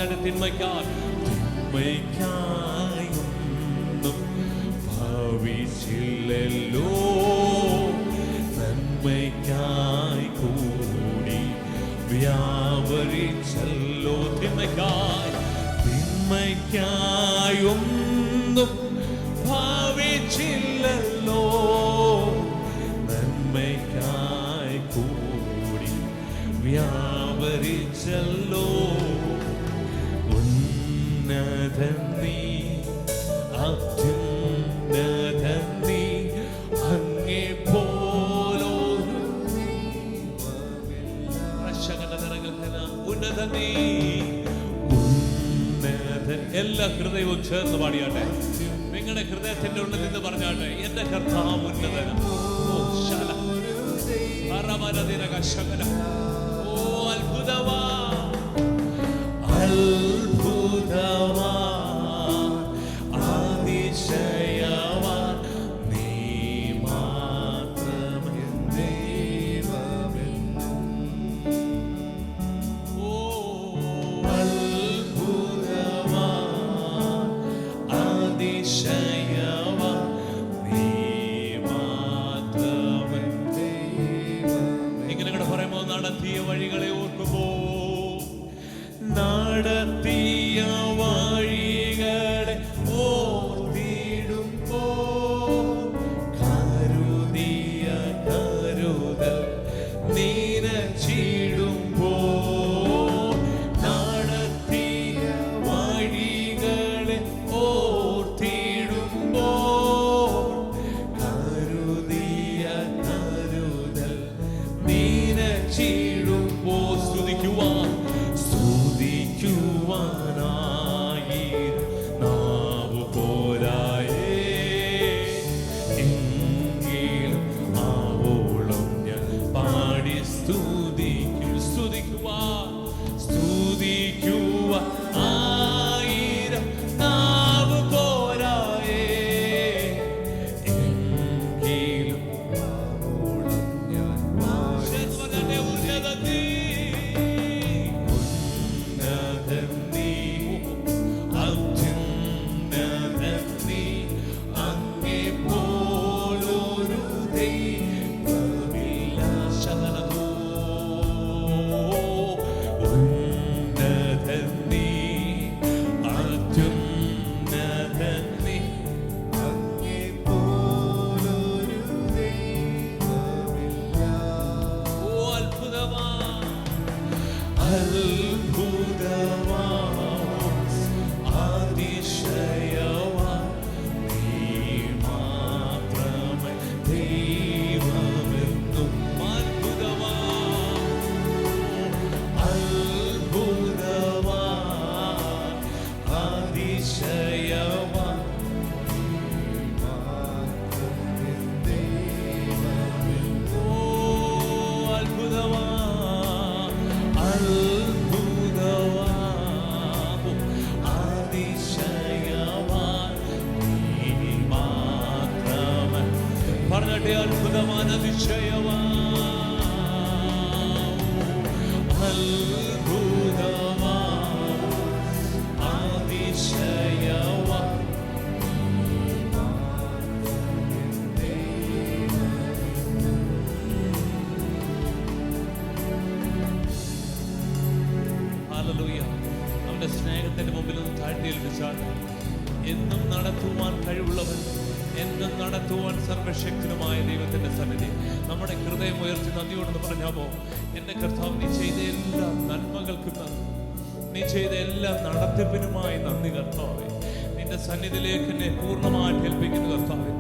പറഞ്ഞാൽ തിന്മയ്ക്കായൊന്നും ഭവിച്ചില്ലല്ലോ, നന്മയ്ക്കായി കൂടി വ്യാപരിച്ചല്ലോ. തിന്മയ്ക്കായൊന്നും ഭാവിച്ചില്ലല്ലോ, നന്മയ്ക്കായി കൂടി വ്യാപരിച്ചല്ലോ. ഉന്നതൻ നീ, അത്യുന്നതൻ നീ, അങ്ങേ പോലൊരു ഉന്നതൻ നീ, ഉന്നതൻ. എല്ലാ ഹൃദയവും ചേർന്ന് പാടിയാട്ടെ. നിങ്ങളുടെ ഹൃദയത്തിന്റെ ഉള്ളിൽ നിന്ന് പറഞ്ഞാട്ടെ, എന്റെ കർത്താവ് ഉന്നതനാ. ഓ അത്ഭുതവാ, അത്ഭുതവാ, അതിശയവാ, നീ മാത്രമേ ദൈവമെന്നും. ഓ അത്ഭുതവാ, അതിശയവാ, നീ മാത്രമേ ദൈവമെന്നും. ഇങ്ങനെ കൂടെ പറയുമ്പോൾ നടത്തിയ വഴികളെ ഓർക്കുമ്പോ, നടത്തിയ വഴികളെ ഓർത്തിടുമ്പോ, കരുതിയ കരുതൽ നിനച്ചിടുമ്പോ, നടത്തിയ വഴികളെ ഓർത്തിടുമ്പോ, കരുതിയ കരുതൽ നിനച്ചിടുമ്പോ, സ്തുതിക്കുവാനായി നാവു പോരായേ, എങ്കിലും ആവോളം ഞാൻ പാടി സ്തുതിക്കും. സ്തുതിക്കുവാനായിരം നാവു പോരായേ, എങ്കിലും ആവോളം ഞാൻ പാടി. അത്ഭുതവാ, അതിശയവാ, നീ മാത്രമേ ദൈവമെന്നും. അത്ഭുതവാ, അത്ഭുതവാ, അതിശയവാ, നീ മാത്രമേ ദൈവമെന്നും. ഓ അത്ഭുതവാ, അത്ഭുതവാ, അതിശയവാ, നീ മാത്രമേ. പറഞ്ഞിട്ട് അത്ഭുതവാൻ, അതിശയവാ, അത്ഭുതവാ, അതിശയവാ, നീ മാത്രമേ ദൈവമെന്നും. ഹല്ലേലൂയ. അവന്റെ സ്നേഹത്തിന്റെ മുമ്പിൽ ഒന്ന് താഴ്ത്തിയേൽപ്പിച്ചാൽ, എന്നും നടത്തുവാൻ കഴിവുള്ളവൻ, എന്നും നടത്തുവാൻ സർവശക്തനുമായ ദൈവത്തിന്റെ സന്നിധി നമ്മുടെ ഹൃദയം ഉയർത്തി നന്ദിയോടെന്ന് പറഞ്ഞാമോ, എന്റെ കർത്താവ്, നീ ചെയ്ത എല്ലാ നന്മകൾക്കും നന്ദി, നീ ചെയ്ത എല്ലാ നടത്തിപ്പിനുമായി നന്ദി കർത്താവേ. നിന്റെ സന്നിധിയിലേക്ക് എന്നെ പൂർണ്ണമായിട്ട് ഏൽപ്പിക്കുന്നു കർത്താവേ.